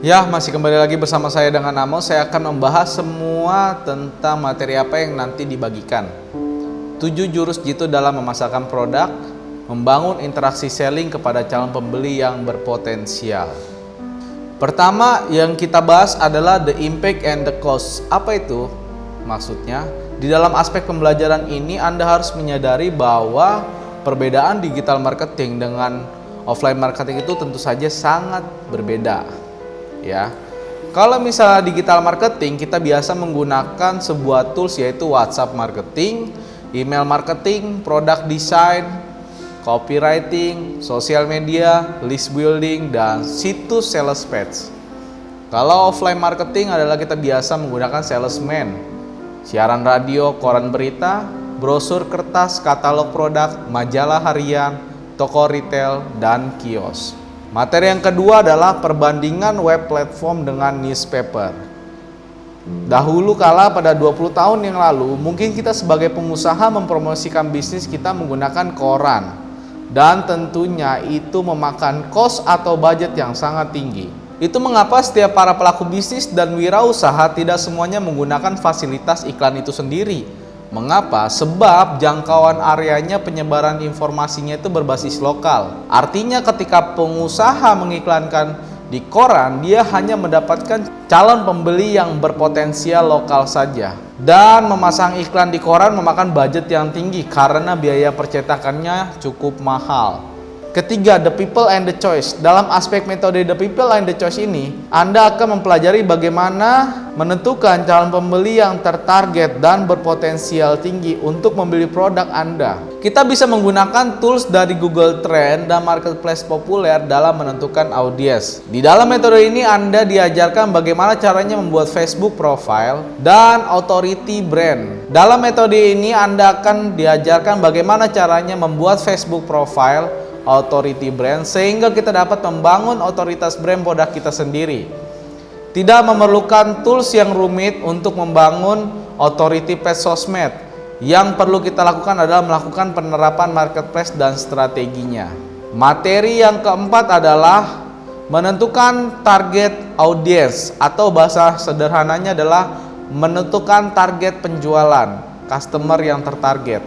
Ya, masih kembali lagi bersama saya dengan Amos. Saya akan membahas semua tentang materi apa yang nanti dibagikan. 7 jurus jitu dalam memasarkan produk, membangun interaksi selling kepada calon pembeli yang berpotensial. Pertama yang kita bahas adalah the impact and the cost. Apa itu? Maksudnya, di dalam aspek pembelajaran ini Anda harus menyadari bahwa perbedaan digital marketing dengan offline marketing itu tentu saja sangat berbeda. Ya, kalau misalnya digital marketing, kita biasa menggunakan sebuah tools yaitu WhatsApp marketing, email marketing, product design, copywriting, sosial media, list building, dan situs sales page. Kalau offline marketing adalah kita biasa menggunakan salesman, siaran radio, koran berita, brosur kertas, katalog produk, majalah harian, toko retail, dan kios. Materi yang kedua adalah perbandingan web platform dengan newspaper. Dahulu kala pada 20 tahun yang lalu, mungkin kita sebagai pengusaha mempromosikan bisnis kita menggunakan koran. Dan tentunya itu memakan cost atau budget yang sangat tinggi. Itu mengapa setiap para pelaku bisnis dan wirausaha tidak semuanya menggunakan fasilitas iklan itu sendiri. Mengapa? Sebab jangkauan areanya penyebaran informasinya itu berbasis lokal. Artinya ketika pengusaha mengiklankan di koran, dia hanya mendapatkan calon pembeli yang berpotensial lokal saja. Dan memasang iklan di koran memakan budget yang tinggi karena biaya percetakannya cukup mahal. Ketiga, the people and the choice. Dalam aspek metode the people and the choice ini, Anda akan mempelajari bagaimana menentukan calon pembeli yang tertarget dan berpotensial tinggi untuk membeli produk Anda. Kita bisa menggunakan tools dari Google Trend dan marketplace populer dalam menentukan audiens. Di dalam metode ini Anda diajarkan bagaimana caranya membuat Facebook profile dan authority brand. Dalam metode ini Anda akan diajarkan bagaimana caranya membuat Facebook profile, authority brand, sehingga kita dapat membangun otoritas brand produk kita sendiri. Tidak memerlukan tools yang rumit untuk membangun authority page sosmed. Yang perlu kita lakukan adalah melakukan penerapan marketplace dan strateginya. Materi yang keempat adalah menentukan target audience, atau bahasa sederhananya adalah menentukan target penjualan, customer yang tertarget.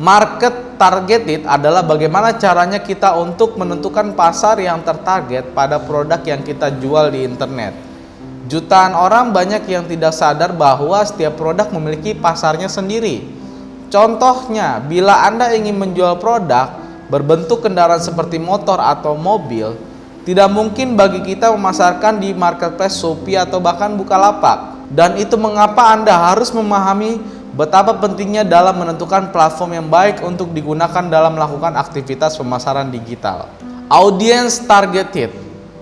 Market targeted adalah bagaimana caranya kita untuk menentukan pasar yang tertarget pada produk yang kita jual di internet. Jutaan orang banyak yang tidak sadar bahwa setiap produk memiliki pasarnya sendiri. Contohnya, bila Anda ingin menjual produk berbentuk kendaraan seperti motor atau mobil, tidak mungkin bagi kita memasarkan di marketplace Shopee atau bahkan Bukalapak. Dan itu mengapa Anda harus memahami betapa pentingnya dalam menentukan platform yang baik untuk digunakan dalam melakukan aktivitas pemasaran digital. Audience targeted.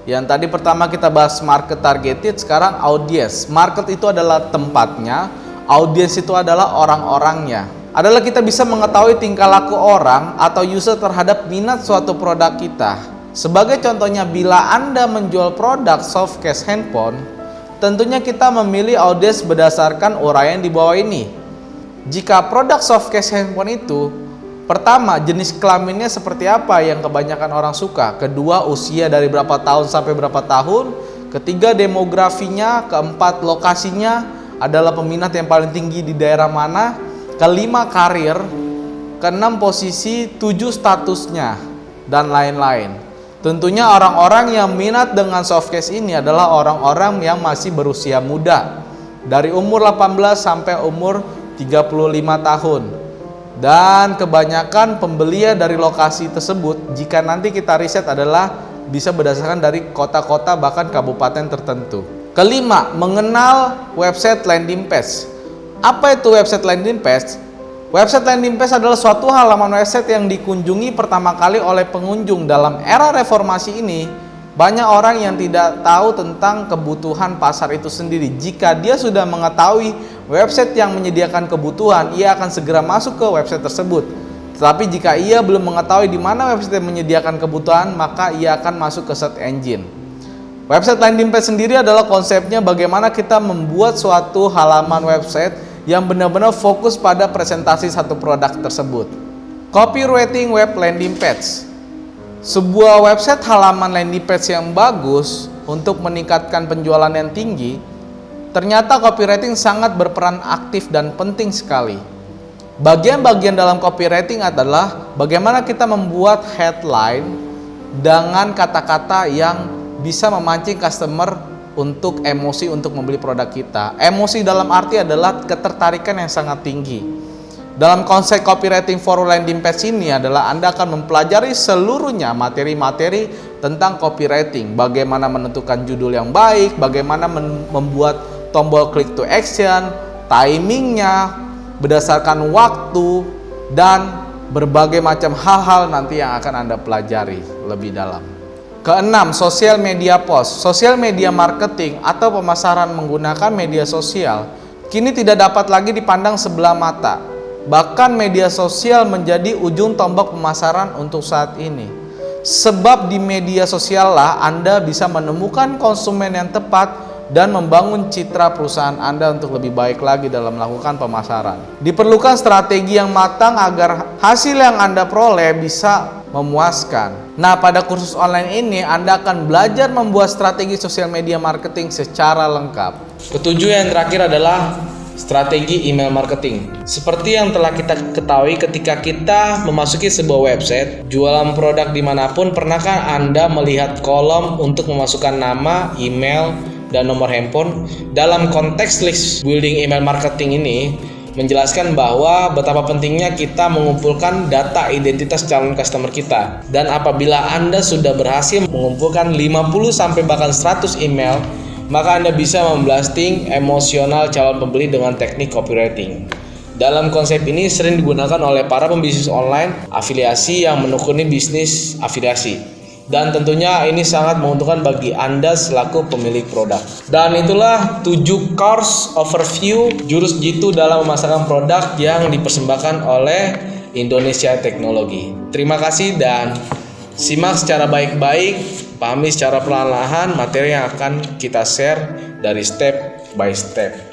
Yang tadi pertama kita bahas market targeted, sekarang audience. Market itu adalah tempatnya, audience itu adalah orang-orangnya. Adalah kita bisa mengetahui tingkah laku orang atau user terhadap minat suatu produk kita. Sebagai contohnya, bila Anda menjual produk soft case handphone, tentunya kita memilih audience berdasarkan uraian di bawah ini. Jika produk soft case handphone itu, pertama, jenis kelaminnya seperti apa yang kebanyakan orang suka. Kedua, usia dari berapa tahun sampai berapa tahun. Ketiga, demografinya. Keempat, lokasinya adalah peminat yang paling tinggi di daerah mana. Kelima, karir. Keenam, posisi. 7, statusnya, dan lain-lain. Tentunya orang-orang yang minat dengan soft case ini adalah orang-orang yang masih berusia muda, dari umur 18 sampai umur 35 tahun. Dan kebanyakan pembelian dari lokasi tersebut, jika nanti kita riset, adalah bisa berdasarkan dari kota-kota bahkan kabupaten tertentu. Kelima, mengenal website landing page. Apa itu website landing page? Website landing page adalah suatu halaman website yang dikunjungi pertama kali oleh pengunjung. Dalam era reformasi ini, banyak orang yang tidak tahu tentang kebutuhan pasar itu sendiri. Jika dia sudah mengetahui website yang menyediakan kebutuhan, ia akan segera masuk ke website tersebut. Tetapi jika ia belum mengetahui di mana website yang menyediakan kebutuhan, maka ia akan masuk ke search engine. Website landing page sendiri adalah konsepnya bagaimana kita membuat suatu halaman website yang benar-benar fokus pada presentasi satu produk tersebut. Copywriting web landing page. Sebuah website halaman landing page yang bagus untuk meningkatkan penjualan yang tinggi, ternyata copywriting sangat berperan aktif dan penting sekali. Bagian-bagian dalam copywriting adalah bagaimana kita membuat headline dengan kata-kata yang bisa memancing customer untuk emosi untuk membeli produk kita. Emosi dalam arti adalah ketertarikan yang sangat tinggi. Dalam konsep copywriting for landing page ini adalah Anda akan mempelajari seluruhnya materi-materi tentang copywriting. Bagaimana menentukan judul yang baik, bagaimana membuat tombol click to action, timingnya, berdasarkan waktu, dan berbagai macam hal-hal nanti yang akan Anda pelajari lebih dalam. Keenam, social media post. Social media marketing atau pemasaran menggunakan media sosial kini tidak dapat lagi dipandang sebelah mata. Bahkan media sosial menjadi ujung tombak pemasaran untuk saat ini. Sebab di media sosial lah Anda bisa menemukan konsumen yang tepat dan membangun citra perusahaan Anda untuk lebih baik lagi dalam melakukan pemasaran. Diperlukan strategi yang matang agar hasil yang Anda peroleh bisa memuaskan. Nah, pada kursus online ini Anda akan belajar membuat strategi sosial media marketing secara lengkap. Ketujuh yang terakhir adalah strategi email marketing. Seperti yang telah kita ketahui ketika kita memasuki sebuah website, jualan produk dimanapun, pernahkah Anda melihat kolom untuk memasukkan nama, email, dan nomor handphone? Dalam konteks list building email marketing ini, menjelaskan bahwa betapa pentingnya kita mengumpulkan data identitas calon customer kita. Dan apabila Anda sudah berhasil mengumpulkan 50 sampai bahkan 100 email, maka Anda bisa memblasting emosional calon pembeli dengan teknik copywriting. Dalam konsep ini sering digunakan oleh para pembisnis online afiliasi yang menekuni bisnis afiliasi. Dan tentunya ini sangat menguntungkan bagi Anda selaku pemilik produk. Dan itulah 7 course overview jurus jitu dalam memasarkan produk yang dipersembahkan oleh Indonesia Teknologi. Terima kasih dan simak secara baik-baik, pahami secara perlahan-lahan materi yang akan kita share dari step by step.